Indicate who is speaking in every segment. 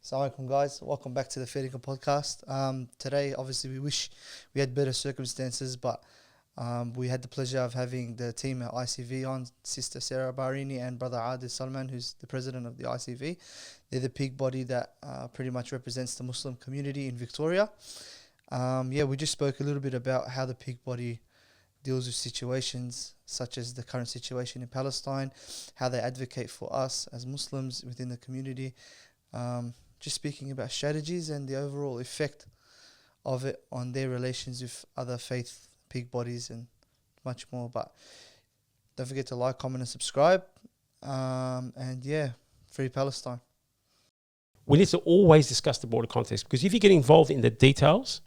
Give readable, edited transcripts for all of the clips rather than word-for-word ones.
Speaker 1: Assalamu alaikum, guys. Welcome back to the Fair Income podcast. Today, obviously, we wish we had better circumstances, but we had the pleasure of having the team at ICV on, Sister Sarah Baarini and Brother Adel Salman, who's the president of the ICV. They're the peak body that pretty much represents the Muslim community in Victoria. We just spoke a little bit about how the peak body deals with situations such as the current situation in Palestine, how they advocate for us as Muslims within the community, just speaking about strategies and the overall effect of it on their relations with other faith peak bodies and much more. But don't forget to like, comment and subscribe. Free Palestine.
Speaker 2: We need to always discuss the broader context, because if you get involved in the details,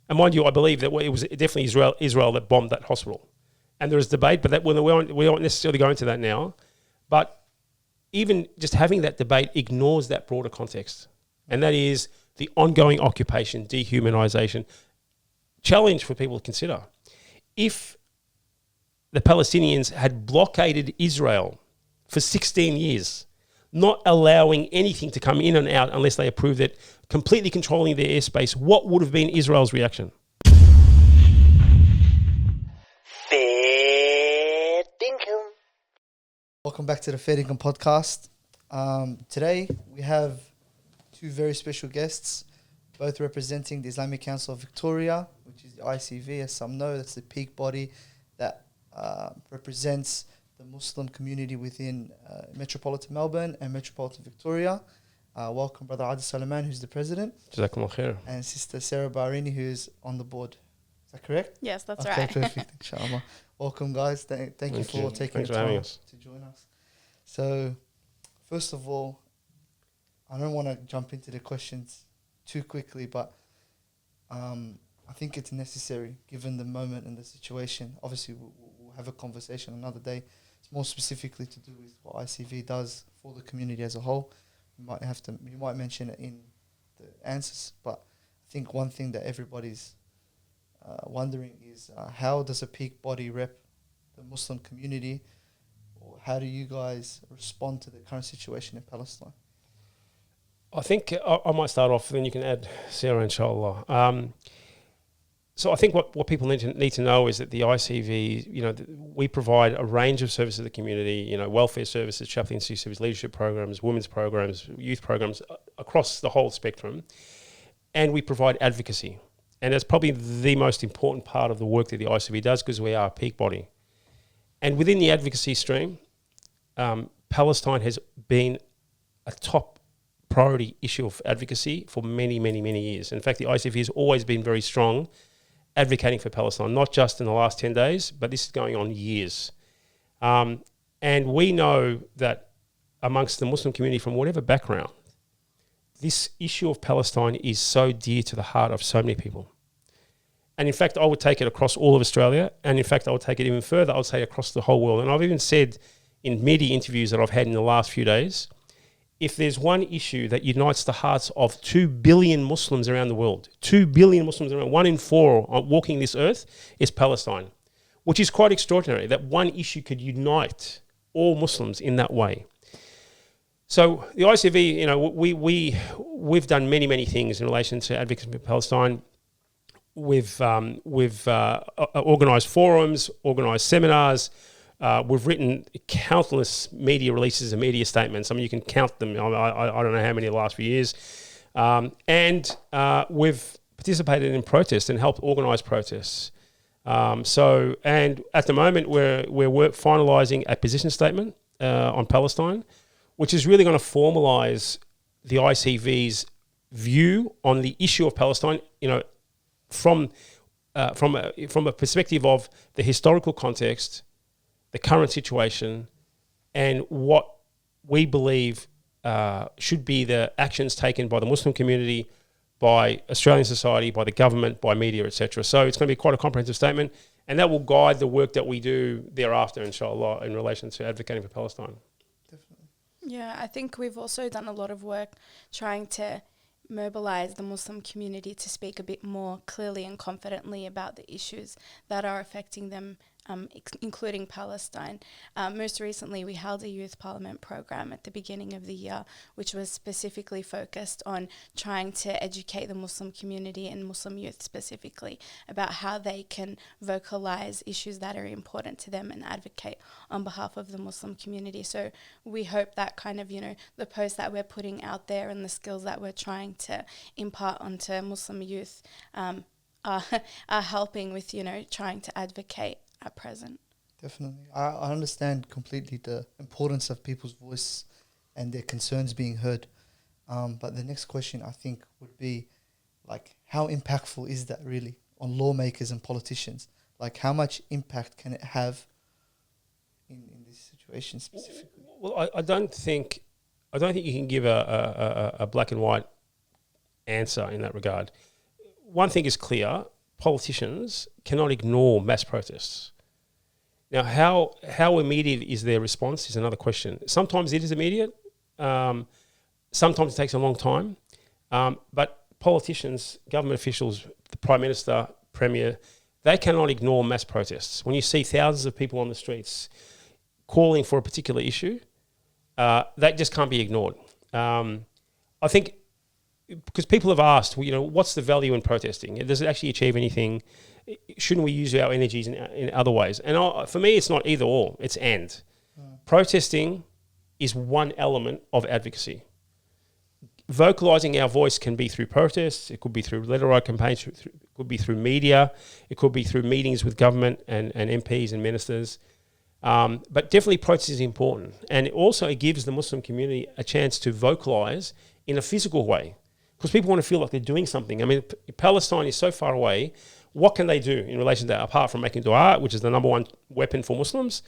Speaker 2: and mind you, I believe that it was definitely Israel that bombed that hospital. And there is debate, but we won't necessarily go into that now. But even just having that debate ignores that broader context. And that is the ongoing occupation, dehumanization. Challenge for people to consider. If the Palestinians had blockaded Israel for 16 years, not allowing anything to come in and out unless they approved it, completely controlling their airspace, what would have been Israel's reaction?
Speaker 1: Fair Income. Welcome back to the Fair Income podcast. Today we have two very special guests, both representing the Islamic Council of Victoria, which is the ICV, as some know. That's the peak body that represents the Muslim community within Metropolitan Melbourne and Metropolitan Victoria. Welcome, Brother Adel Salman, who's the president.
Speaker 2: Jazakumullah khair.
Speaker 1: And Sister Sarah Baarini, who's on the board. Is that correct?
Speaker 3: Yes, that's
Speaker 1: okay,
Speaker 3: right.
Speaker 1: Perfect, inshallah. Welcome, guys. Thank you for taking the time to join us. So, first of all, I don't want to jump into the questions too quickly, but I think it's necessary given the moment and the situation. Obviously, we'll have a conversation another day. It's more specifically to do with what ICV does for the community as a whole. You might mention it in the answers, but I think one thing that everybody's wondering is how does a peak body rep the Muslim community, or how do you guys respond to the current situation in Palestine?
Speaker 2: I think I might start off, then you can add Sarah, inshallah. So I think what people need to know is that the ICV, we provide a range of services to the community, welfare services, chaplaincy services, leadership programs, women's programs, youth programs, across the whole spectrum. And we provide advocacy. And that's probably the most important part of the work that the ICV does, because we are a peak body. And within the advocacy stream, Palestine has been a top priority issue of advocacy for many, many, many years. In fact, the ICV has always been very strong advocating for Palestine, not just in the last 10 days, but this is going on years. And we know that amongst the Muslim community, from whatever background, this issue of Palestine is so dear to the heart of so many people. And in fact, I would take it across all of Australia. And in fact, I would take it even further. I would say across the whole world. And I've even said in media interviews that I've had in the last few days, if there's one issue that unites the hearts of 2 billion Muslims around the world, 2 billion Muslims around, 1 in 4 walking this earth, is Palestine, which is quite extraordinary that one issue could unite all Muslims in that way. So the ICV, we've done many, many things in relation to advocacy for Palestine. We've organised forums, organised seminars. We've written countless media releases and media statements. I mean, you can count them. I don't know how many in the last few years. And we've participated in protests and helped organise protests. And at the moment, we're finalising a position statement on Palestine, which is really going to formalise the ICV's view on the issue of Palestine, from a perspective of the historical context, the current situation, and what we believe should be the actions taken by the Muslim community, by Australian society, by the government, by media, etc. So it's going to be quite a comprehensive statement, and that will guide the work that we do thereafter, inshallah, in relation to advocating for Palestine.
Speaker 1: Definitely.
Speaker 3: Yeah, I think we've also done a lot of work trying to mobilise the Muslim community to speak a bit more clearly and confidently about the issues that are affecting them including Palestine. Most recently, we held a youth parliament program at the beginning of the year, which was specifically focused on trying to educate the Muslim community and Muslim youth specifically about how they can vocalize issues that are important to them and advocate on behalf of the Muslim community. So we hope that kind of, the posts that we're putting out there and the skills that we're trying to impart onto Muslim youth are helping with, trying to advocate at present.
Speaker 1: Definitely. I understand completely the importance of people's voice and their concerns being heard. But the next question, I think, would be, like, how impactful is that really on lawmakers and politicians? Like, how much impact can it have in this situation specifically?
Speaker 2: Well, I don't think you can give a black and white answer in that regard. One thing is clear: politicians cannot ignore mass protests. Now, how immediate is their response is another question. Sometimes it is immediate. Sometimes it takes a long time. But politicians, government officials, the Prime Minister, Premier, they cannot ignore mass protests. When you see thousands of people on the streets calling for a particular issue, that just can't be ignored. I think because people have asked, what's the value in protesting? Does it actually achieve anything? Shouldn't we use our energies in other ways? And for me, it's not either or, it's and. Protesting is one element of advocacy. Vocalising our voice can be through protests, it could be through letter write campaigns, it could be through media, it could be through meetings with government and MPs and ministers. But definitely protest is important. And it gives the Muslim community a chance to vocalise in a physical way, because people want to feel like they're doing something. I mean, Palestine is so far away. What can they do in relation to that, apart from making dua, which is the number one weapon for Muslims,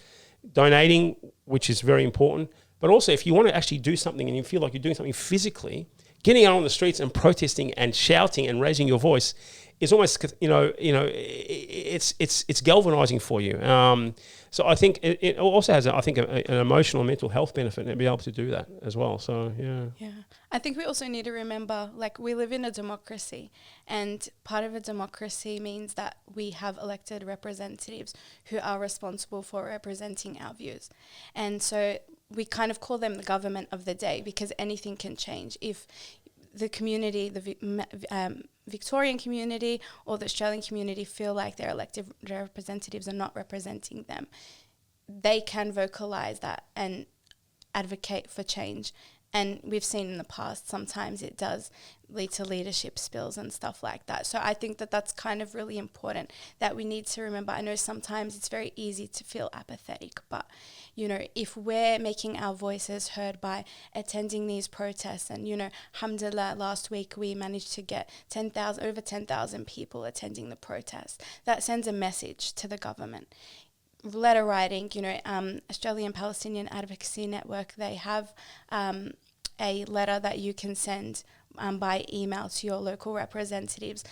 Speaker 2: donating, which is very important, but also if you want to actually do something and you feel like you're doing something physically, getting out on the streets and protesting and shouting and raising your voice is almost, it's galvanizing for you. So I think it also has, an emotional and mental health benefit to be able to do that as well. So, yeah.
Speaker 3: Yeah. I think we also need to remember, we live in a democracy, and part of a democracy means that we have elected representatives who are responsible for representing our views. And so we kind of call them the government of the day, because anything can change. If the community, the Victorian community or the Australian community feel like their elected representatives are not representing them, they can vocalise that and advocate for change. And we've seen in the past, sometimes it does lead to leadership spills and stuff like that. So I think that that's kind of really important, that we need to remember. I know sometimes it's very easy to feel apathetic, but, if we're making our voices heard by attending these protests, and, alhamdulillah, last week we managed to get over 10,000 people attending the protest. That sends a message to the government. Letter writing, Australian Palestinian Advocacy Network, they have a letter that you can send by email to your local representatives.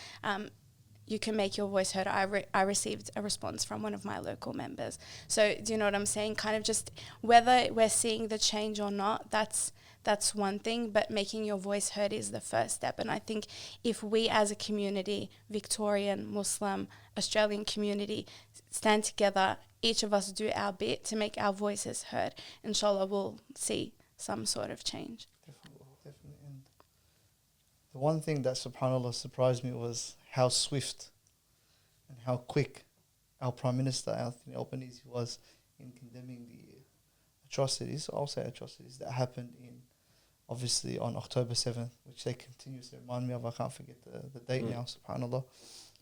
Speaker 3: You can make your voice heard. I received a response from one of my local members. So do you know what I'm saying? Kind of just whether we're seeing the change or not, that's one thing, but making your voice heard is the first step. And I think if we as a community, Victorian, Muslim, Australian community, stand together, each of us do our bit to make our voices heard, inshallah we'll see some sort of change.
Speaker 1: Definitely. And the one thing that, subhanAllah, surprised me was how swift and how quick our Prime Minister, Anthony Albanese, was in condemning the atrocities, I'll say atrocities, that happened obviously on October 7th, which they continuously remind me of. I can't forget the date now, subhanAllah.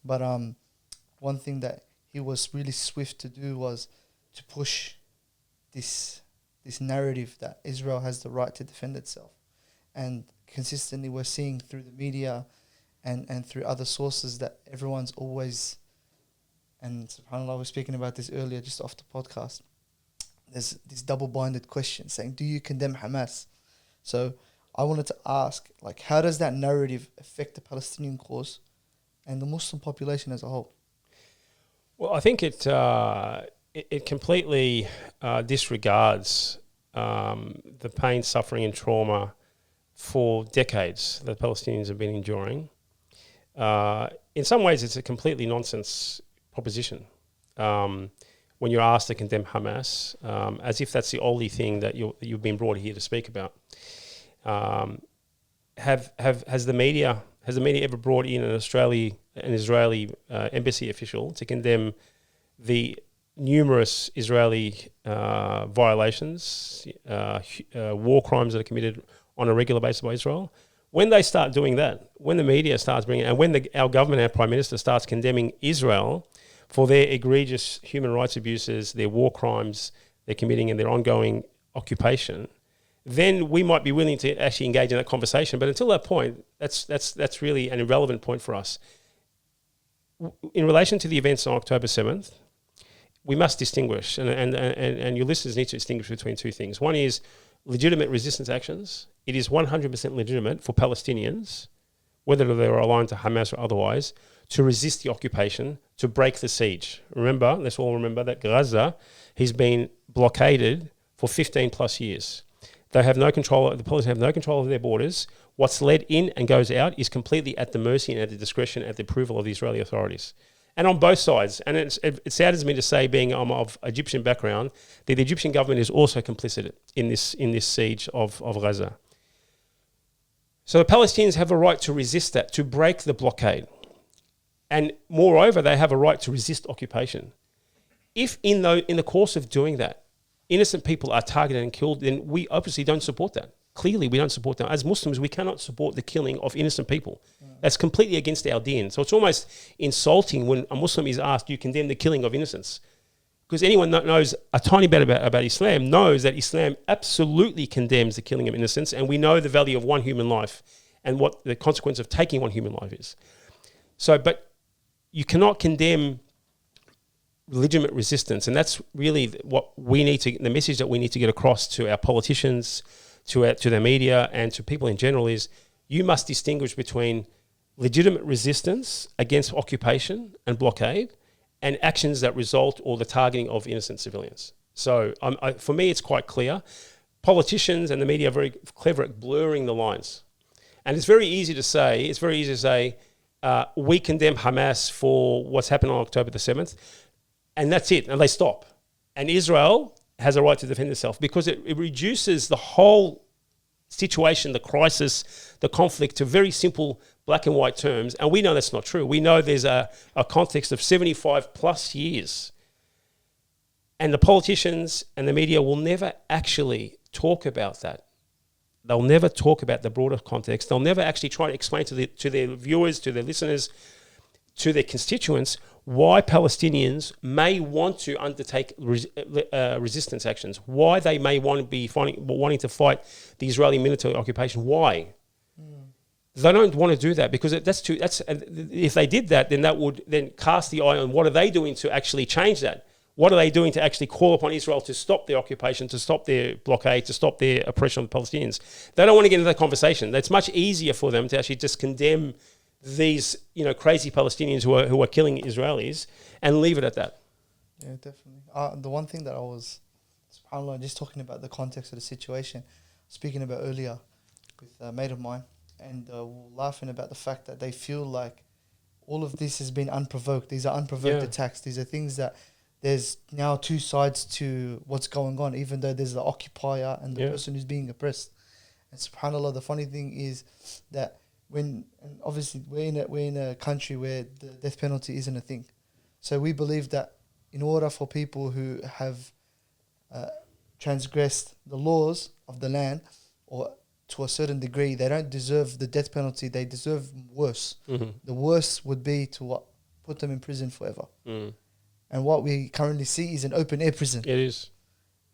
Speaker 1: But one thing that he was really swift to do was to push this narrative that Israel has the right to defend itself. And consistently we're seeing through the media and through other sources that everyone's always, and subhanAllah, I was speaking about this earlier just off the podcast, there's this double-minded question saying, do you condemn Hamas? So I wanted to ask, how does that narrative affect the Palestinian cause and the Muslim population as a whole?
Speaker 2: Well, I think it completely disregards the pain, suffering and trauma for decades that Palestinians have been enduring. In some ways, it's a completely nonsense proposition. when you're asked to condemn Hamas, as if that's the only thing that you've been brought here to speak about. Has the media ever brought in an Israeli embassy official to condemn the numerous Israeli violations, war crimes that are committed on a regular basis by Israel? When they start doing that, when the media starts bringing, and when our government, our Prime Minister starts condemning Israel for their egregious human rights abuses, their war crimes they're committing and their ongoing occupation, then we might be willing to actually engage in that conversation. But until that point, that's really an irrelevant point for us. In relation to the events on October 7th, we must distinguish, and your listeners need to distinguish between two things. One is legitimate resistance actions. It is 100% legitimate for Palestinians, whether they're aligned to Hamas or otherwise, to resist the occupation, to break the siege. Let's all remember that Gaza has been blockaded for 15 plus years. They have no control, the Palestinians have no control of their borders. What's let in and goes out is completely at the mercy and at the discretion, at the approval of the Israeli authorities. And on both sides, and it saddens me to say, being of Egyptian background, that the Egyptian government is also complicit in this siege of Gaza. So the Palestinians have a right to resist that, to break the blockade. And moreover, they have a right to resist occupation. If in the course of doing that, innocent people are targeted and killed, then we obviously don't support that. Clearly, we don't support that. As Muslims, we cannot support the killing of innocent people. That's completely against our deen. So it's almost insulting when a Muslim is asked, do you condemn the killing of innocents? Because anyone that knows a tiny bit about Islam knows that Islam absolutely condemns the killing of innocents, and we know the value of one human life and what the consequence of taking one human life is. So, but you cannot condemn legitimate resistance, and that's really the message that we need to get across to our politicians, to the media, and to people in general is you must distinguish between legitimate resistance against occupation and blockade and actions that result or the targeting of innocent civilians. So for me, it's quite clear. Politicians and the media are very clever at blurring the lines. And it's very easy to say, we condemn Hamas for what's happened on October the 7th, and that's it, and they stop. And Israel has a right to defend itself because it reduces the whole situation, the crisis, the conflict to very simple black and white terms. And we know that's not true. We know there's a context of 75 plus years. And the politicians and the media will never actually talk about that. They'll never talk about the broader context. They'll never actually try to explain to their viewers, to their listeners, to their constituents, why Palestinians may want to undertake resistance actions, why they may want to be wanting to fight the Israeli military occupation. Why? They don't want to do that because if they did that, then that would then cast the eye on what are they doing to actually change that. What are they doing to actually call upon Israel to stop their occupation, to stop their blockade, to stop their oppression of the Palestinians? They don't want to get into that conversation. It's much easier for them to actually just condemn these, crazy Palestinians who are killing Israelis and leave it at that.
Speaker 1: Yeah, definitely. The one thing that I was, subhanAllah, just talking about the context of the situation, speaking about earlier with a mate of mine, and laughing about the fact that they feel like all of this has been unprovoked. These are unprovoked attacks. These are things that there's now two sides to what's going on, even though there's the occupier and the person who's being oppressed. And subhanAllah, the funny thing is that obviously we're in a country where the death penalty isn't a thing. So we believe that in order for people who have transgressed the laws of the land, or to a certain degree, they don't deserve the death penalty. They deserve worse. Mm-hmm. The worst would be to put them in prison forever. Mm. And what we currently see is an open air prison.
Speaker 2: It is.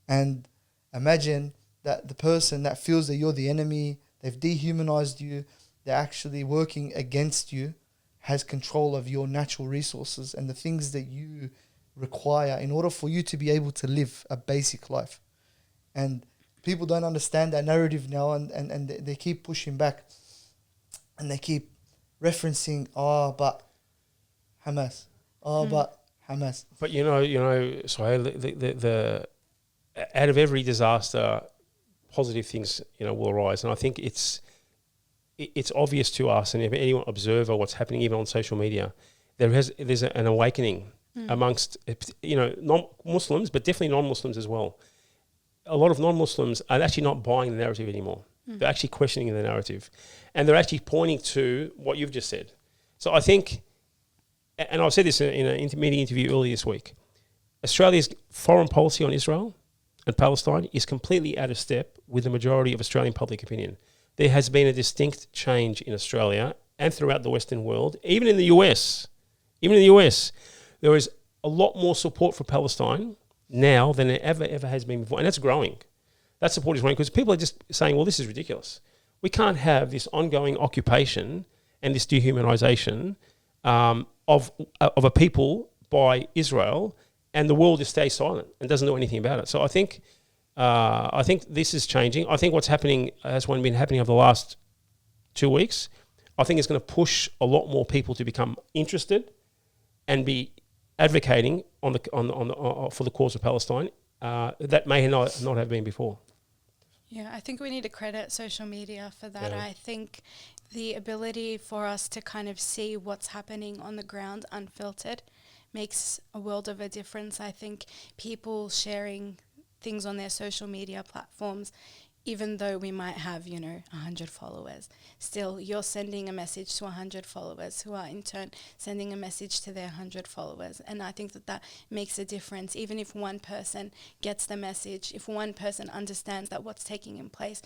Speaker 1: And imagine that the person that feels that you're the enemy, they've dehumanized you, they're actually working against you, has control of your natural resources and the things that you require in order for you to be able to live a basic life. And people don't understand that narrative now, and they keep pushing back, and they keep referencing, but Hamas, but Hamas.
Speaker 2: But so the out of every disaster, positive things will arise, and I think it's obvious to us, and if anyone observe what's happening even on social media, there's an awakening amongst, non-Muslims, but definitely non-Muslims as well. A lot of non-Muslims are actually not buying the narrative anymore. They're actually questioning the narrative. And they're actually pointing to what you've just said. So I think, and I've said this in an media interview earlier this week, Australia's foreign policy on Israel and Palestine is completely out of step with the majority of Australian public opinion. There has been a distinct change in Australia and throughout the Western world, even in the US. There is a lot more support for Palestine now than there ever has been before. And that's growing. That support is growing because people are just saying, well, this is ridiculous. We can't have this ongoing occupation and this dehumanization of a people by Israel, and the world just stays silent and doesn't do anything about it. So I think this is changing. I think what's happening, has been happening over the last 2 weeks, I think it's going to push a lot more people to become interested and be advocating for the cause of Palestine that may not have been before.
Speaker 3: Yeah, I think we need to credit social media for that.
Speaker 2: Yeah.
Speaker 3: I think the ability for us to kind of see what's happening on the ground unfiltered makes a world of a difference. I think people sharing things on their social media platforms, even though we might have, 100 followers, still you're sending a message to 100 followers who are in turn sending a message to their 100 followers. And I think that makes a difference. Even if one person gets the message, if one person understands that what's taking place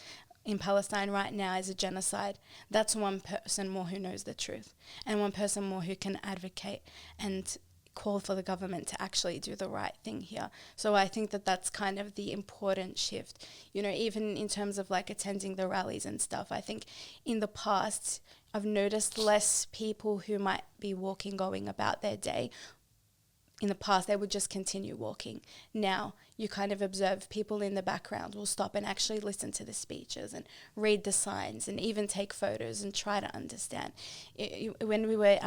Speaker 3: in Palestine right now is a genocide, that's one person more who knows the truth and one person more who can advocate and call for the government to actually do the right thing here. So I think that's kind of the important shift, even in terms of like attending the rallies and stuff. I think in the past, I've noticed less people who might be walking, going about their day. In the past, they would just continue walking. Now, you kind of observe people in the background will stop and actually listen to the speeches and read the signs and even take photos and try to understand. When we were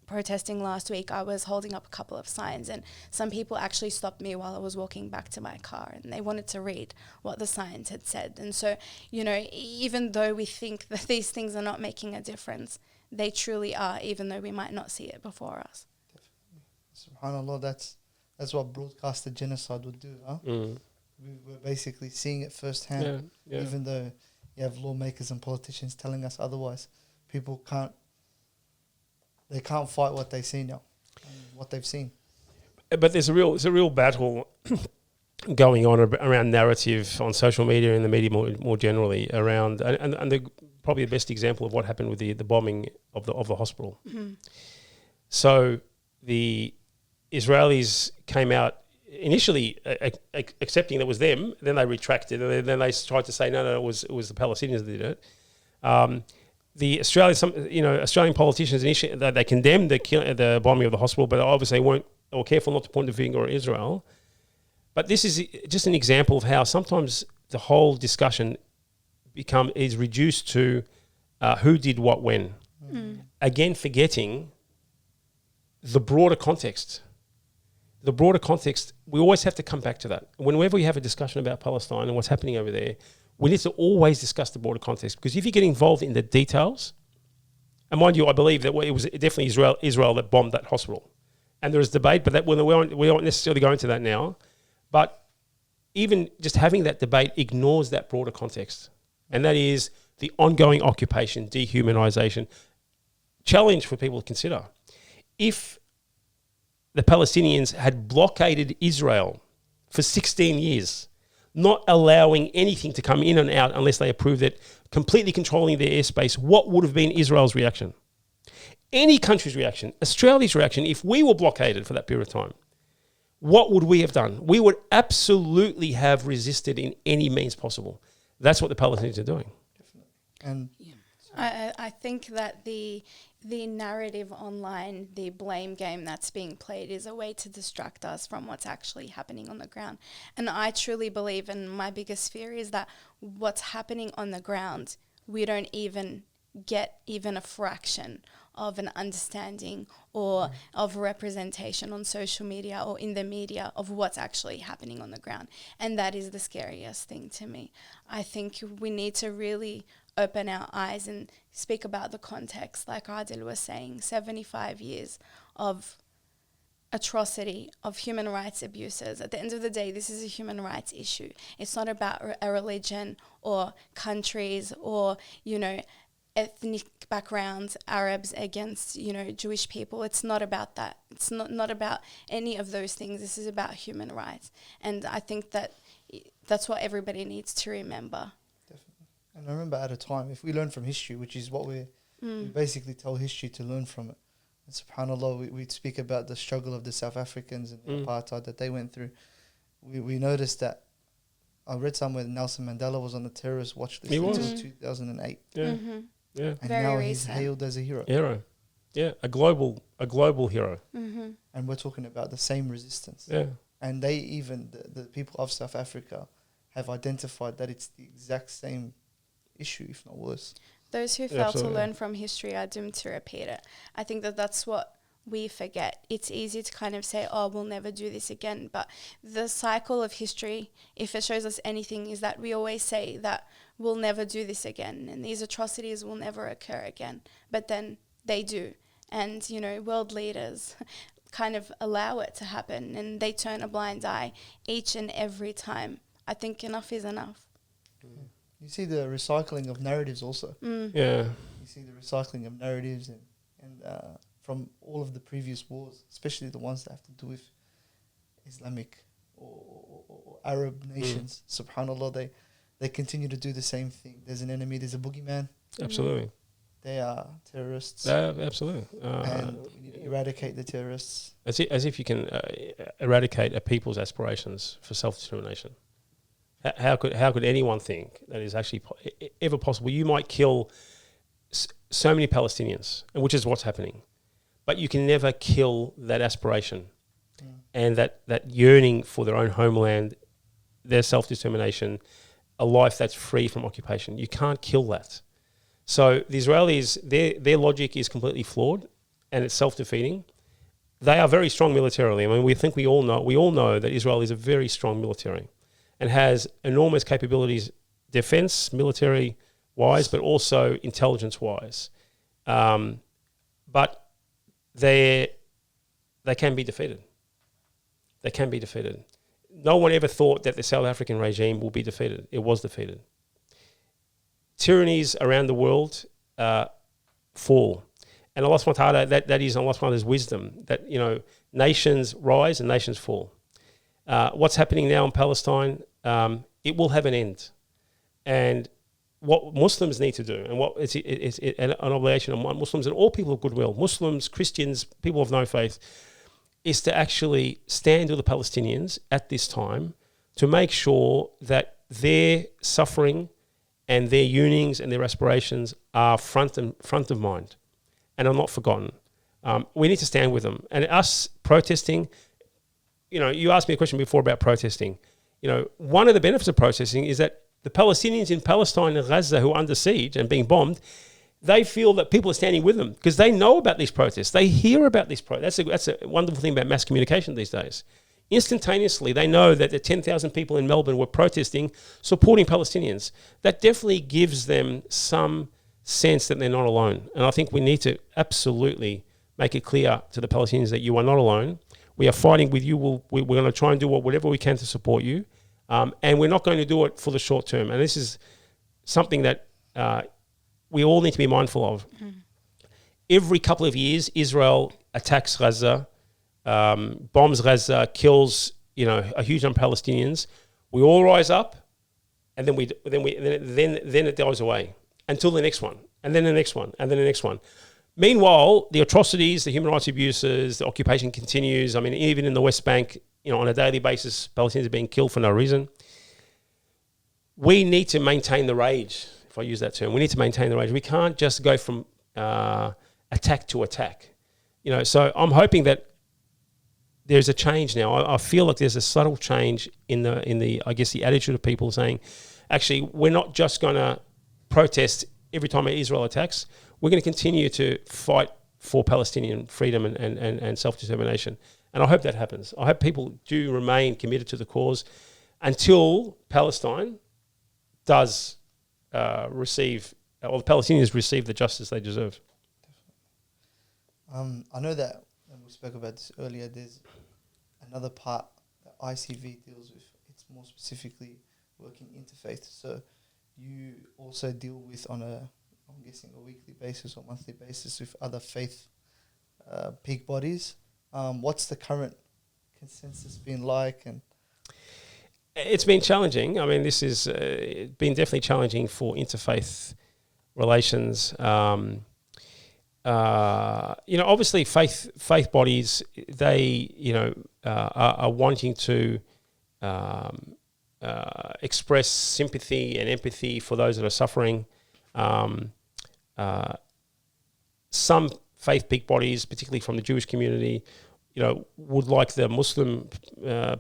Speaker 3: protesting last week, I was holding up a couple of signs and some people actually stopped me while I was walking back to my car and they wanted to read what the signs had said. And so, even though we think that these things are not making a difference, they truly are, even though we might not see it before us.
Speaker 1: SubhanAllah, that's what broadcasted genocide would do, huh? We're basically seeing it firsthand, even though you have lawmakers and politicians telling us otherwise. People can't fight what they see now, what they've seen.
Speaker 2: But there's a real battle going on around narrative on social media and the media more generally around, and probably the best example of what happened with the bombing of the hospital. Mm-hmm. So the Israelis came out initially accepting that it was them, then they retracted, and then they tried to say no, it was the Palestinians that did it. The Australian politicians initially they condemned the bombing of the hospital, but obviously were careful not to point the finger at Israel. But this is just an example of how sometimes the whole discussion is reduced to who did what when. Again, forgetting the broader context. The broader context, we always have to come back to that. Whenever we have a discussion about Palestine and what's happening over there, we need to always discuss the broader context, because if you get involved in the details, and mind you, I believe that it was definitely Israel that bombed that hospital, and there is debate, but we won't necessarily go into that now. But even just having that debate ignores that broader context, and that is the ongoing occupation, dehumanization, challenge for people to consider. If the Palestinians had blockaded Israel for 16 years, not allowing anything to come in and out unless they approved it, completely controlling their airspace, what would have been Israel's reaction? Any country's reaction, Australia's reaction, if we were blockaded for that period of time, what would we have done? We would absolutely have resisted in any means possible. That's what the Palestinians are doing.
Speaker 1: Definitely. And
Speaker 3: I think that the narrative online, the blame game that's being played, is a way to distract us from what's actually happening on the ground. And I truly believe, and my biggest fear is that what's happening on the ground, we don't even get even a fraction of an understanding or of representation on social media or in the media of what's actually happening on the ground. And that is the scariest thing to me. I think we need to really open our eyes and speak about the context. Like Adel was saying, 75 years of atrocity of human rights abuses. At the end of the day, this is a human rights issue. It's not about a religion or countries or, ethnic backgrounds, Arabs against, Jewish people. It's not about that. It's not about any of those things. This is about human rights. And I think that's what everybody needs to remember.
Speaker 1: Definitely. And I remember at a time, if we learn from history, which is what we basically tell history to learn from it. And subhanAllah, we speak about the struggle of the South Africans and the apartheid that they went through. We noticed that, I read somewhere that Nelson Mandela was on the terrorist watch list until 2008.
Speaker 2: Yeah.
Speaker 3: Mm-hmm.
Speaker 2: Yeah.
Speaker 1: And
Speaker 3: Very
Speaker 1: now
Speaker 3: recent.
Speaker 1: he's hailed as a hero.
Speaker 2: Yeah, a global hero.
Speaker 3: Mm-hmm.
Speaker 1: And we're talking about the same resistance.
Speaker 2: Yeah.
Speaker 1: And they even, the people of South Africa, have identified that it's the exact same issue, if not worse.
Speaker 3: Those who fail to learn from history are doomed to repeat it. I think that's what we forget. It's easy to kind of say, oh, we'll never do this again. But the cycle of history, if it shows us anything, is that we always say that we'll never do this again and these atrocities will never occur again. But then they do. And, world leaders kind of allow it to happen and they turn a blind eye each and every time. I think enough is enough.
Speaker 1: You see the recycling of narratives also.
Speaker 2: Yeah.
Speaker 1: You see the recycling of narratives and from all of the previous wars, especially the ones that have to do with Islamic or Arab nations. SubhanAllah, they continue to do the same thing. There's an enemy, there's a boogeyman.
Speaker 2: Absolutely.
Speaker 1: They are terrorists.
Speaker 2: Absolutely.
Speaker 1: And we need to eradicate the terrorists.
Speaker 2: As if you can eradicate a people's aspirations for self-determination. How could anyone think that is actually ever possible? You might kill so many Palestinians, which is what's happening, but you can never kill that aspiration and that yearning for their own homeland, their self-determination, a life that's free from occupation. You can't kill that. So the Israelis, their logic is completely flawed and it's self-defeating. They are very strong militarily. I mean, we all know that Israel is a very strong military and has enormous capabilities, defense, military-wise, but also intelligence-wise. But they can be defeated. They can be defeated. No one ever thought that the South African regime will be defeated. It was defeated. Tyrannies around the world fall. And Allah subhanahu wa ta'ala, that is Allah subhanahu wa ta'ala's wisdom, that, nations rise and nations fall. What's happening now in Palestine, it will have an end. And what Muslims need to do, and what it's an obligation on Muslims and all people of goodwill, Muslims, Christians, people of no faith, is to actually stand with the Palestinians at this time to make sure that their suffering and their yearnings and their aspirations are front of mind and are not forgotten. We need to stand with them. And us protesting, you asked me a question before about protesting. One of the benefits of protesting is that the Palestinians in Palestine and Gaza who are under siege and being bombed, they feel that people are standing with them because they know about these protests. They hear about these protests. That's a wonderful thing about mass communication these days. Instantaneously, they know that the 10,000 people in Melbourne were protesting, supporting Palestinians. That definitely gives them some sense that they're not alone. And I think we need to absolutely make it clear to the Palestinians that you are not alone. We are fighting with you. We're going to try and do whatever we can to support you. And we're not going to do it for the short term. And this is something that we all need to be mindful of. Every couple of years, Israel attacks Gaza, bombs Gaza, kills a huge number of Palestinians. We all rise up, and then it dies away until the next one, and then the next one, and then the next one. Meanwhile, the atrocities, the human rights abuses, the occupation continues. I mean, even in the West Bank, on a daily basis, Palestinians are being killed for no reason. We need to maintain the rage, if I use that term. We need to maintain the rage. We can't just go from attack to attack. So I'm hoping that there's a change now. I feel like there's a subtle change in the I guess the attitude of people saying, actually, we're not just going to protest every time Israel attacks. We're going to continue to fight for Palestinian freedom and self-determination. And I hope that happens. I hope people do remain committed to the cause until Palestine does receive, or the Palestinians receive the justice they deserve.
Speaker 1: I know that we spoke about this earlier, there's another part that ICV deals with. It's more specifically working interfaith. So you also deal with on a, I'm guessing, a weekly basis or monthly basis with other faith peak bodies. What's the current consensus been like? And
Speaker 2: it's been challenging. I mean, this is been definitely challenging for interfaith relations. Obviously, faith bodies, they are wanting to express sympathy and empathy for those that are suffering. Some faith peak bodies, particularly from the Jewish community, would like the Muslim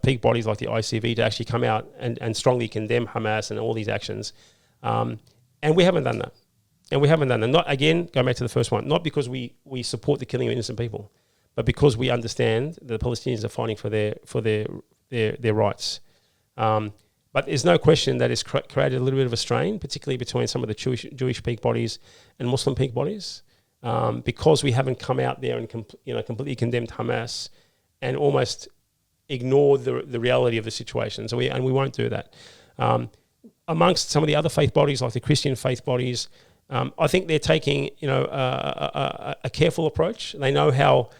Speaker 2: peak bodies like the ICV to actually come out and strongly condemn Hamas and all these actions. And we haven't done that. Not, again, going back to the first one, not because we support the killing of innocent people, but because we understand the Palestinians are fighting for their rights. But there's no question that it's created a little bit of a strain, particularly between some of the Jewish peak bodies and Muslim peak bodies, because we haven't come out there and completely condemned Hamas and almost ignored the reality of the situation. So we won't do that. Amongst some of the other faith bodies, like the Christian faith bodies, I think they're taking a careful approach. They know how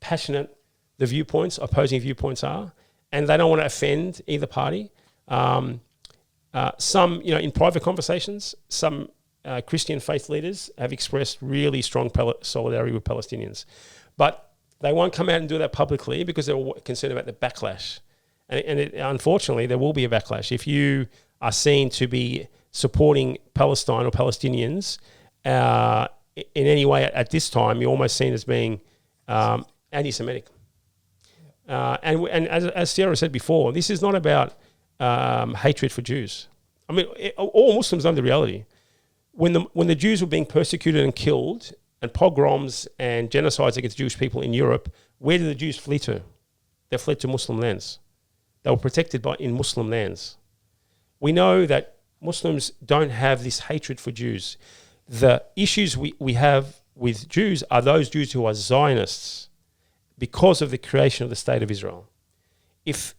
Speaker 2: passionate the opposing viewpoints are, and they don't want to offend either party. Some, in private conversations, some Christian faith leaders have expressed really strong solidarity with Palestinians, but they won't come out and do that publicly because they're concerned about the backlash. And unfortunately, there will be a backlash if you are seen to be supporting Palestine or Palestinians in any way at this time. You're almost seen as being anti-Semitic. And as Sierra said before, this is not about hatred for Jews. I mean, all Muslims know the reality. When the Jews were being persecuted and killed, and pogroms and genocides against Jewish people in Europe, where did the Jews flee to? They fled to Muslim lands. They were protected in Muslim lands. We know that Muslims don't have this hatred for Jews. The issues we have with Jews are those Jews who are Zionists because of the creation of the State of Israel. If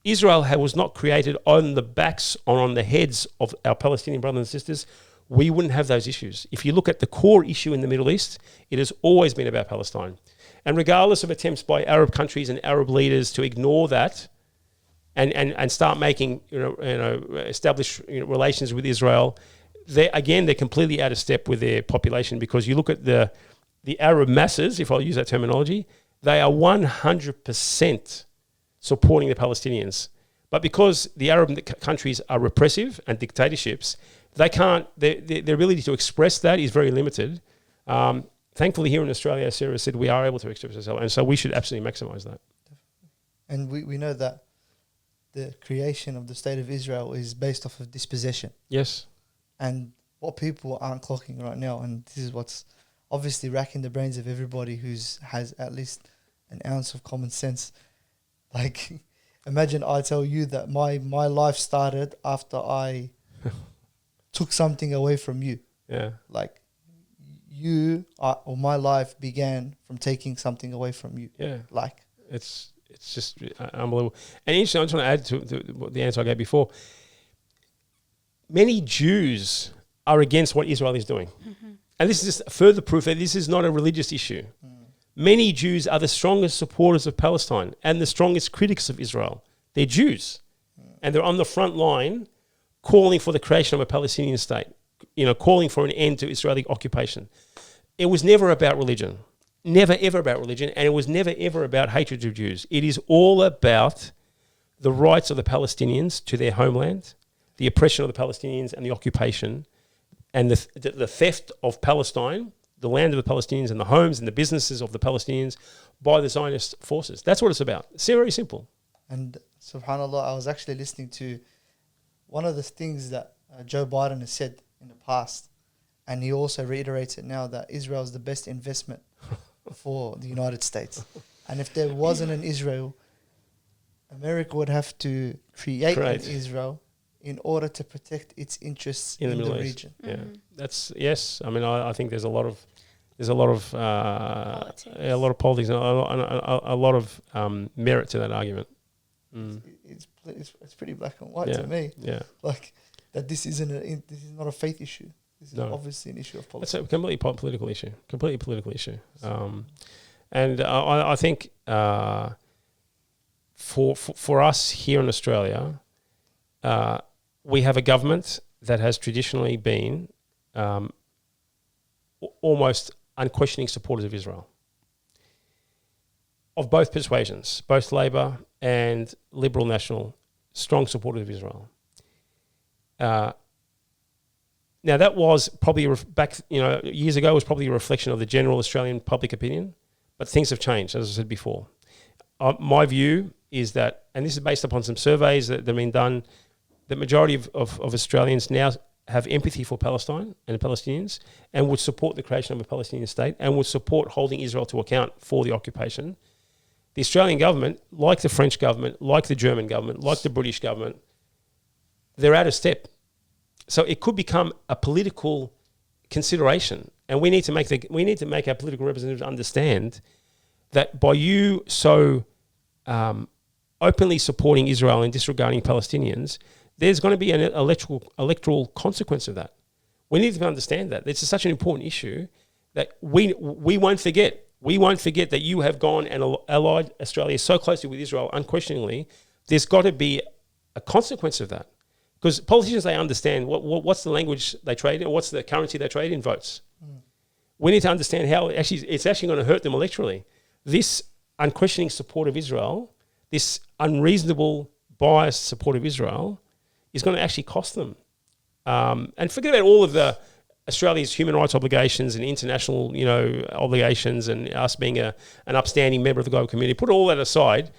Speaker 2: Israel was not created on the backs or on the heads of our Palestinian brothers and sisters, we wouldn't have those issues. If you look at the core issue in the Middle East, it has always been about Palestine. And regardless of attempts by Arab countries and Arab leaders to ignore that and start making, establish relations with Israel, they're completely out of step with their population, because you look at the Arab masses, if I'll use that terminology, they are 100% supporting the Palestinians. But because the Arab countries are repressive and dictatorships, they can't, their ability to express that is very limited. Thankfully, here in Australia, as Sarah said, we are able to express ourselves, and so we should absolutely maximise that.
Speaker 1: And we know that the creation of the State of Israel is based off of dispossession.
Speaker 2: Yes.
Speaker 1: And what people aren't clocking right now, and this is what's obviously racking the brains of everybody has at least an ounce of common sense. Like, imagine I tell you that my life started after I took something away from you.
Speaker 2: Yeah.
Speaker 1: Like, my life began from taking something away from you.
Speaker 2: Yeah.
Speaker 1: Like,
Speaker 2: it's just unbelievable. And interesting, I just want to add to the answer I gave before. Many Jews are against what Israel is doing. Mm-hmm. And this is just further proof that this is not a religious issue. Many Jews are the strongest supporters of Palestine and the strongest critics of Israel. They're Jews. And they're on the front line calling for the creation of a Palestinian state, calling for an end to Israeli occupation. It was never about religion. Never, ever about religion. And it was never, ever about hatred of Jews. It is all about the rights of the Palestinians to their homeland, the oppression of the Palestinians and the occupation, and the theft of Palestine, the land of the Palestinians and the homes and the businesses of the Palestinians by the Zionist forces. That's what it's about. It's very simple.
Speaker 1: And subhanAllah, I was actually listening to one of the things that Joe Biden has said in the past, and he also reiterates it now, that Israel is the best investment for the United States. And if there wasn't an Israel, America would have to create an Israel in order to protect its interests in the region.
Speaker 2: Yeah, that's, yes. I mean, I think there's a lot of There's a lot of politics and a lot of merit to that argument.
Speaker 1: It's pretty black and white to me.
Speaker 2: Yeah,
Speaker 1: like that. This is not a faith issue. This is obviously an issue of politics.
Speaker 2: It's a completely political issue. And I think for us here in Australia, we have a government that has traditionally been almost unquestioning supporters of Israel, of both persuasions, both Labor and Liberal National, strong supporters of Israel. Now that was probably back, years ago, was probably a reflection of the general Australian public opinion, but things have changed, as I said before. My view is that, and this is based upon some surveys that have been done, the majority of Australians now have empathy for Palestine and the Palestinians and would support the creation of a Palestinian state and would support holding Israel to account for the occupation. The Australian government, like the French government, like the German government, like the British government, they're out of step. So it could become a political consideration, and we need to make our political representatives understand that by you so openly supporting Israel and disregarding Palestinians, there's going to be an electoral consequence of that. We need to understand that. It's such an important issue that we won't forget. We won't forget that you have gone and allied Australia so closely with Israel unquestioningly. There's got to be a consequence of that. Because politicians, they understand what's the language they trade in, what's the currency they trade in, votes. We need to understand how it's actually going to hurt them electorally. This unquestioning support of Israel, this unreasonable, biased support of Israel, is going to actually cost them. And forget about all of the Australia's human rights obligations and international, obligations, and us being an upstanding member of the global community. Put all that aside.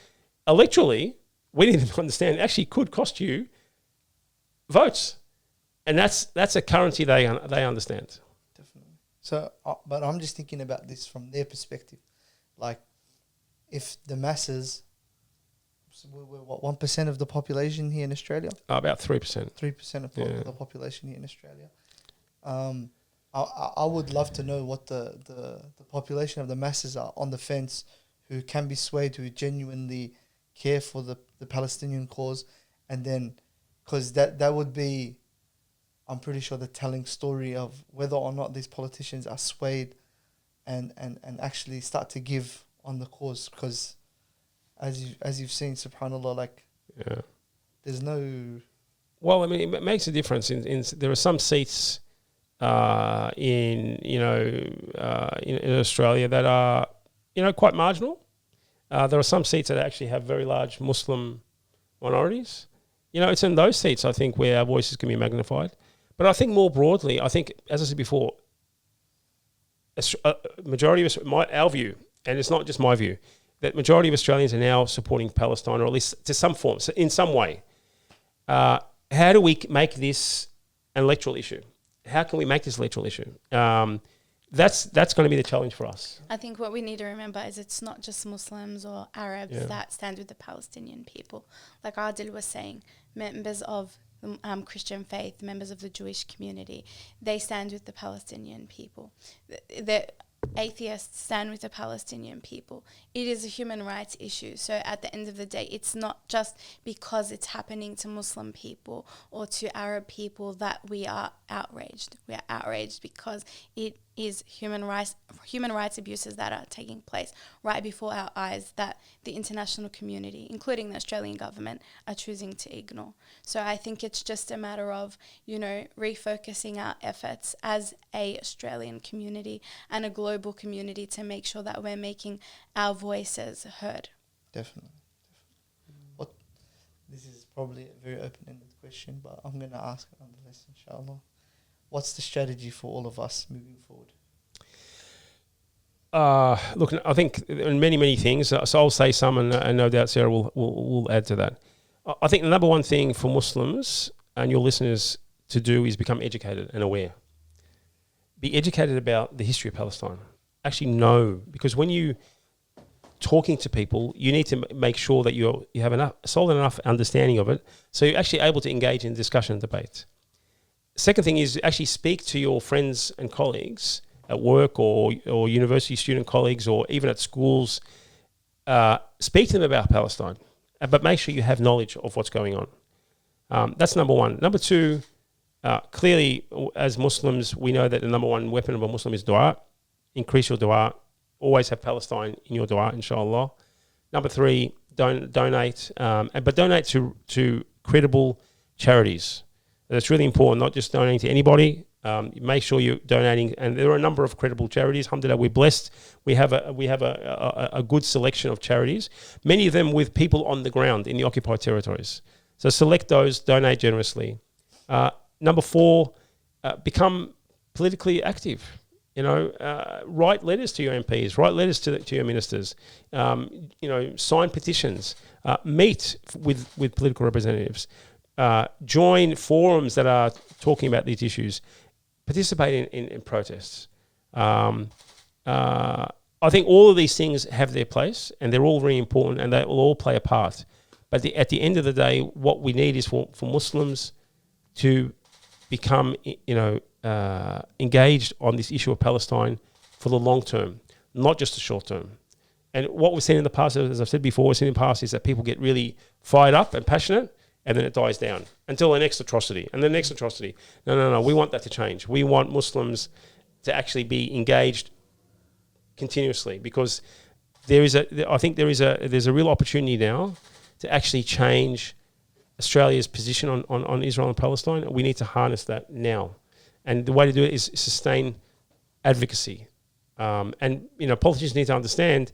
Speaker 2: Electorally, we need to understand it actually could cost you votes, and that's a currency they understand.
Speaker 1: Definitely. So, but I'm just thinking about this from their perspective. Like, if the masses, we're what, 1% of the population here in Australia?
Speaker 2: About 3%.
Speaker 1: 3% of the population here in Australia. I would love to know what the population of the masses are on the fence, who can be swayed, who genuinely care for the Palestinian cause, and then, because that would be, I'm pretty sure, the telling story of whether or not these politicians are swayed and actually start to give on the cause. Because as you've seen, subhanAllah, there's no...
Speaker 2: Well, I mean, it makes a difference. In there are some seats in Australia that are, quite marginal. There are some seats that actually have very large Muslim minorities. It's in those seats, I think, where our voices can be magnified. But I think more broadly, as I said before, majority of our view, and it's not just my view, that majority of Australians are now supporting Palestine, or at least to some form, so in some way. How do we make this an electoral issue? How can we make this an electoral issue? That's going to be the challenge for us.
Speaker 3: I think what we need to remember is it's not just Muslims or Arabs that stand with the Palestinian people. Like Adel was saying, members of the Christian faith, members of the Jewish community, they stand with the Palestinian people. The atheists stand with the Palestinian people. It is a human rights issue. So at the end of the day, it's not just because it's happening to Muslim people or to Arab people that we are outraged. We are outraged because it is human rights abuses that are taking place right before our eyes that the international community, including the Australian government, are choosing to ignore. So I think it's just a matter of, refocusing our efforts as a Australian community and a global community to make sure that we're making our voices heard.
Speaker 1: Definitely. This is probably a very open-ended question, but I'm going to ask it nonetheless, inshallah. What's the strategy for all of us moving forward?
Speaker 2: Look, I think in many things. So I'll say some, and no doubt Sarah will add to that. I think the number one thing for Muslims and your listeners to do is become educated and aware. Be educated about the history of Palestine. Actually know, because when you talking to people, you need to make sure that you have enough solid enough understanding of it, so you're actually able to engage in discussion and debate. Second thing is actually speak to your friends and colleagues at work or university student colleagues or even at schools, speak to them about Palestine, but make sure you have knowledge of what's going on. That's number one. Number two, clearly, as Muslims, we know that the number one weapon of a Muslim is dua. Increase your dua. Always have Palestine in your dua, inshallah. Number three, donate, but donate to credible charities. That's really important, not just donating to anybody. Make sure you're donating, and there are a number of credible charities. Alhamdulillah, we're blessed. We have a good selection of charities, many of them with people on the ground in the occupied territories. So select those, donate generously. Number four, become politically active. Write letters to your MPs, write letters to your ministers. Sign petitions, meet with political representatives, join forums that are talking about these issues, participate in protests. I think all of these things have their place, and they're all very important, and they will all play a part. But at the end of the day, what we need is for Muslims to become, engaged on this issue of Palestine for the long term, not just the short term. And what we've seen in the past, as I've said before, we've seen in the past is that people get really fired up and passionate, and then it dies down until the next atrocity and the next atrocity. No. We want that to change. We want Muslims to actually be engaged continuously, because there's a real opportunity now to actually change Australia's position on Israel and Palestine. We need to harness that now. And the way to do it is sustain advocacy. And politicians need to understand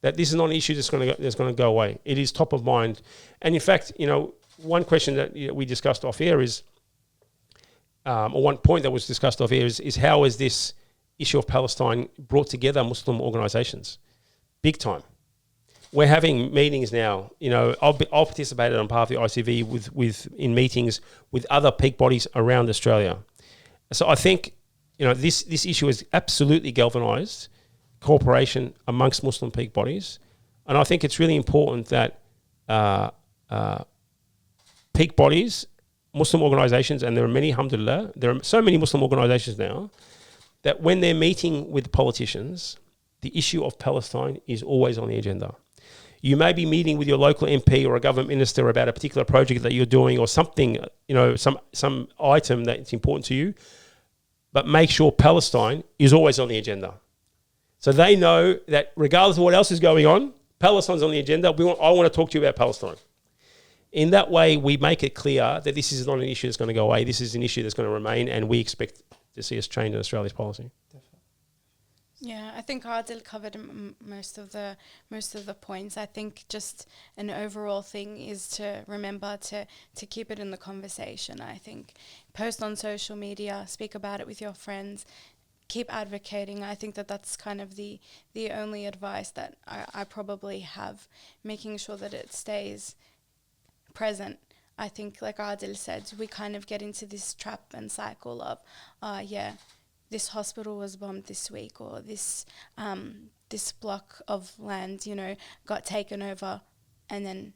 Speaker 2: that this is not an issue that's going to go away. It is top of mind. And in fact, one question that we discussed off air is, or one point that was discussed off air is how is this issue of Palestine brought together Muslim organisations? Big time. We're having meetings now. I'll participate on behalf of the ICV in meetings with other peak bodies around Australia. So I think this issue has absolutely galvanised cooperation amongst Muslim peak bodies, and I think it's really important that peak bodies, Muslim organisations, and there are many, alhamdulillah, there are so many Muslim organisations now, that when they're meeting with politicians, the issue of Palestine is always on the agenda. You may be meeting with your local MP or a government minister about a particular project that you're doing or something, some item that's important to you, but make sure Palestine is always on the agenda. So they know that regardless of what else is going on, Palestine's on the agenda. I want to talk to you about Palestine. In that way, we make it clear that this is not an issue that's going to go away. This is an issue that's going to remain, and we expect to see us change in Australia's policy.
Speaker 3: Yeah, I think Adel covered most of the points. I think just an overall thing is to remember to keep it in the conversation. I think post on social media, speak about it with your friends, keep advocating. I think that's kind of the only advice that I probably have, making sure that it stays present. I think, like Adel said, we kind of get into this trap and cycle of, this hospital was bombed this week, or this block of land, got taken over, and then,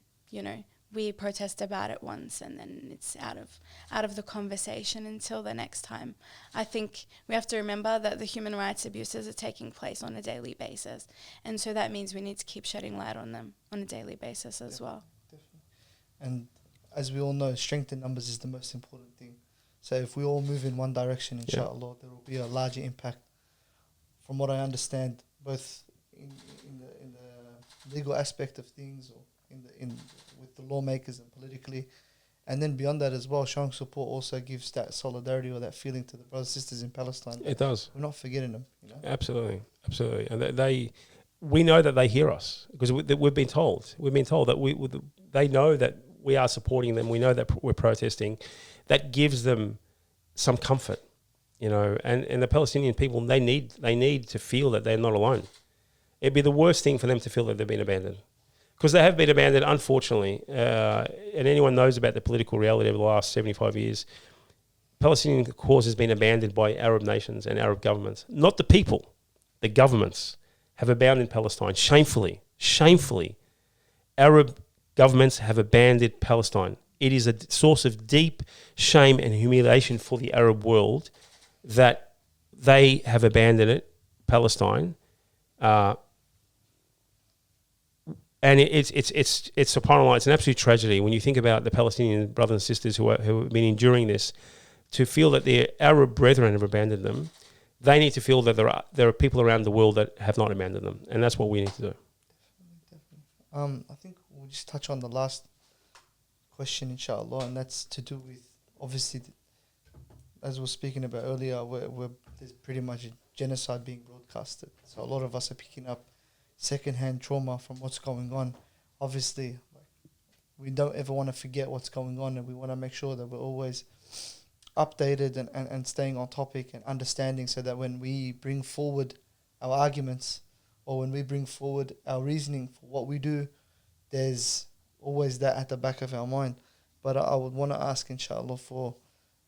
Speaker 3: we protest about it once, and then it's out of the conversation until the next time. I think we have to remember that the human rights abuses are taking place on a daily basis, and so that means we need to keep shedding light on them on a daily basis as well.
Speaker 1: Definitely. And as we all know, strength in numbers is the most important thing. So if we all move in one direction, inshallah, there will be a larger impact. From what I understand, both in the legal aspect of things, or with the lawmakers and politically, and then beyond that as well, showing support also gives that solidarity or that feeling to the brothers and sisters in Palestine.
Speaker 2: It does.
Speaker 1: We're not forgetting them.
Speaker 2: Absolutely, and we know that they hear us, because we've been told. We've been told that they know that we are supporting them. We know that we're protesting. That gives them some comfort, and the Palestinian people, they need to feel that they're not alone. It'd be the worst thing for them to feel that they've been abandoned, because they have been abandoned, unfortunately. And anyone knows about the political reality over the last 75 years. Palestinian cause has been abandoned by Arab nations and Arab governments. Not the people, the governments have abandoned Palestine shamefully. Shamefully, Arab governments have abandoned Palestine. It is a source of deep shame and humiliation for the Arab world that they have abandoned it, Palestine, and it's subhanAllah, it's an absolute tragedy when you think about the Palestinian brothers and sisters who have been enduring this, to feel that their Arab brethren have abandoned them. They need to feel that there are people around the world that have not abandoned them, and that's what we need to do.
Speaker 1: Definitely. I think we'll just touch on the last question, inshallah, and that's to do with, obviously, as we were speaking about earlier, where there's pretty much a genocide being broadcasted. So a lot of us are picking up secondhand trauma from what's going on. Obviously, we don't ever want to forget what's going on, and we want to make sure that we're always updated and staying on topic and understanding, so that when we bring forward our arguments or when we bring forward our reasoning for what we do, there's always that at the back of our mind. But I would want to ask, inshallah, for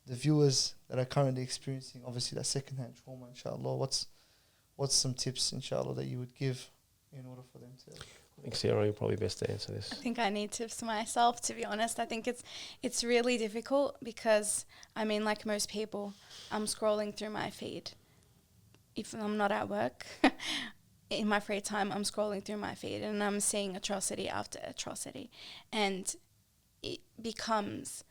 Speaker 1: the viewers that are currently experiencing, obviously, that second-hand trauma, inshallah, what's some tips, inshallah, that you would give in order for them to...
Speaker 2: I think, Sarah, you're probably best to answer this.
Speaker 3: I think I need tips myself, to be honest. I think it's really difficult because, I mean, like most people, I'm scrolling through my feed. If I'm not at work, in my free time, I'm scrolling through my feed and I'm seeing atrocity after atrocity. And it becomes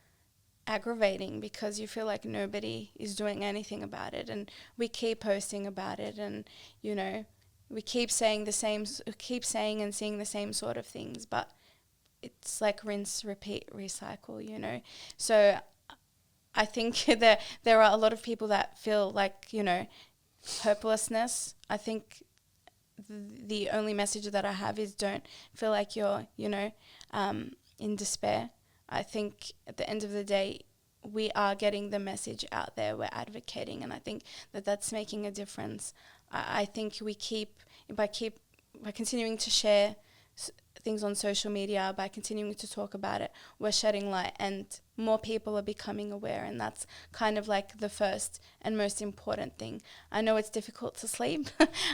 Speaker 3: aggravating because you feel like nobody is doing anything about it. And we keep posting about it, and, you know, we keep saying and seeing the same sort of things, but it's like rinse, repeat, recycle, you know. So I think that there are a lot of people that feel like, you know, hopelessness. I think the only message that I have is don't feel like you're, you know, in despair. I think at the end of the day, we are getting the message out there, we're advocating, and I think that that's making a difference. I think by continuing to share things on social media, by continuing to talk about it, we're shedding light and more people are becoming aware, and that's kind of like the first and most important thing. I know it's difficult to sleep.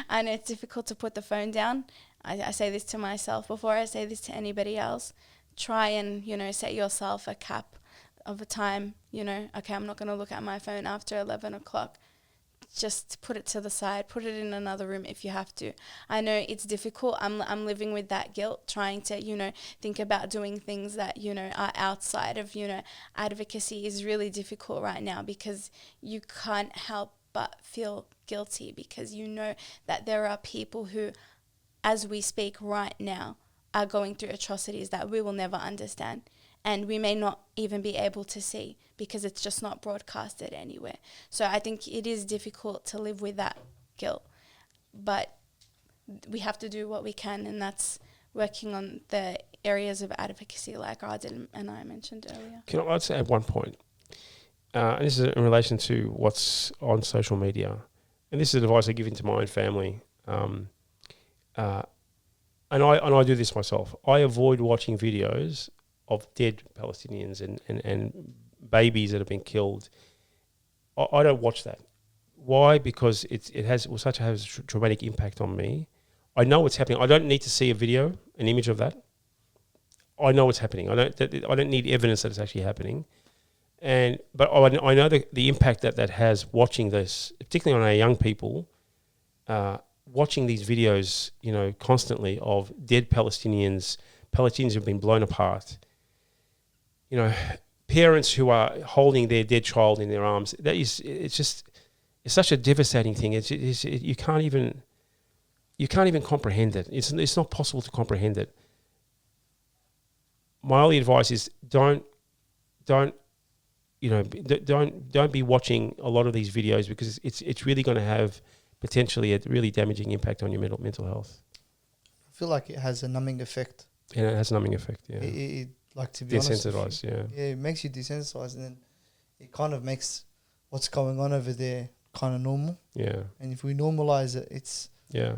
Speaker 3: I know it's difficult to put the phone down. I say this to myself before I say this to anybody else. Try and, you know, set yourself a cap of a time, you know, okay, I'm not going to look at my phone after 11 o'clock. Just put it to the side, put it in another room if you have to. I know it's difficult. I'm living with that guilt, trying to, you know, think about doing things that, you know, are outside of, you know, advocacy is really difficult right now because you can't help but feel guilty because you know that there are people who, as we speak right now, are going through atrocities that we will never understand. And we may not even be able to see because it's just not broadcasted anywhere. So I think it is difficult to live with that guilt. But we have to do what we can, and that's working on the areas of advocacy like Adel and I mentioned earlier.
Speaker 2: Can I just add one point? And this is in relation to what's on social media. And this is advice I give to my own family. And I do this myself. I avoid watching videos of dead Palestinians and babies that have been killed. I don't watch that. Why? Because it has a traumatic impact on me. I know what's happening. I don't need to see a video, an image of that. I know what's happening. I don't need evidence that it's actually happening. But I know the impact that has watching this, particularly on our young people, watching these videos, you know, constantly of dead Palestinians who've been blown apart. You know, parents who are holding their dead child in their arms. It's such a devastating thing. You can't even comprehend it. It's not possible to comprehend it. My only advice is don't be watching a lot of these videos because it's really going to have potentially a really damaging impact on your mental health.
Speaker 1: I feel like it has a numbing effect.
Speaker 2: Yeah, it has a numbing effect, yeah.
Speaker 1: It like, to be honest with you,
Speaker 2: yeah.
Speaker 1: Yeah, it makes you desensitized, and then it kind of makes what's going on over there kind of normal.
Speaker 2: Yeah.
Speaker 1: And if we normalize it, it's...
Speaker 2: Yeah.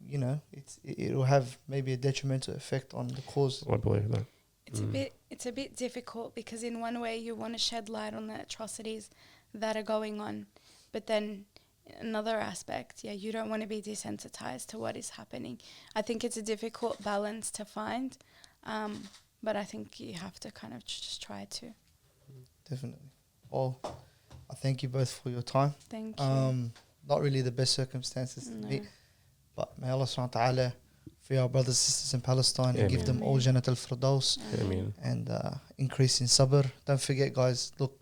Speaker 1: You know, it'll have maybe a detrimental effect on the cause.
Speaker 2: I believe that.
Speaker 3: It's a bit difficult because in one way you want to shed light on the atrocities that are going on, but then another aspect, you don't want to be desensitized to what is happening. I think it's a difficult balance to find, but I think you have to kind of just try to.
Speaker 1: Definitely. Well, I thank you both for your time.
Speaker 3: Thank you.
Speaker 1: not really the best circumstances to meet. But may Allah subhanahu wa ta'ala free our brothers and sisters in Palestine and give them all Jannat al-Firdaus and increase in sabr. Don't forget, guys, look,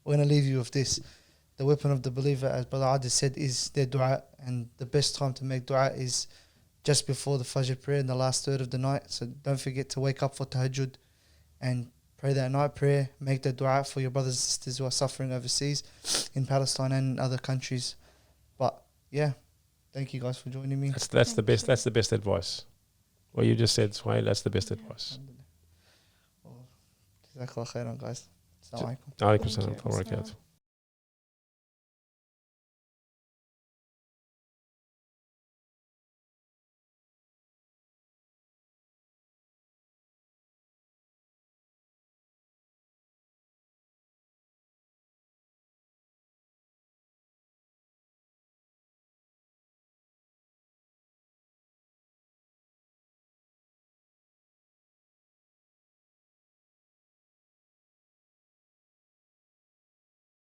Speaker 1: we're going to leave you with this. The weapon of the believer, as Brother Adel said, is their dua, and the best time to make dua is just before the Fajr prayer in the last third of the night. So don't forget to wake up for tahajjud and pray that night prayer. Make the dua for your brothers and sisters who are suffering overseas in Palestine and in other countries. But yeah, thank you guys for joining me.
Speaker 2: That's the best. That's the best advice. What you just said, Sway. That's the best advice.
Speaker 1: Jazakallah khairan, guys. Assalamu alaikum.
Speaker 2: Alaikum salam wa barakatuh.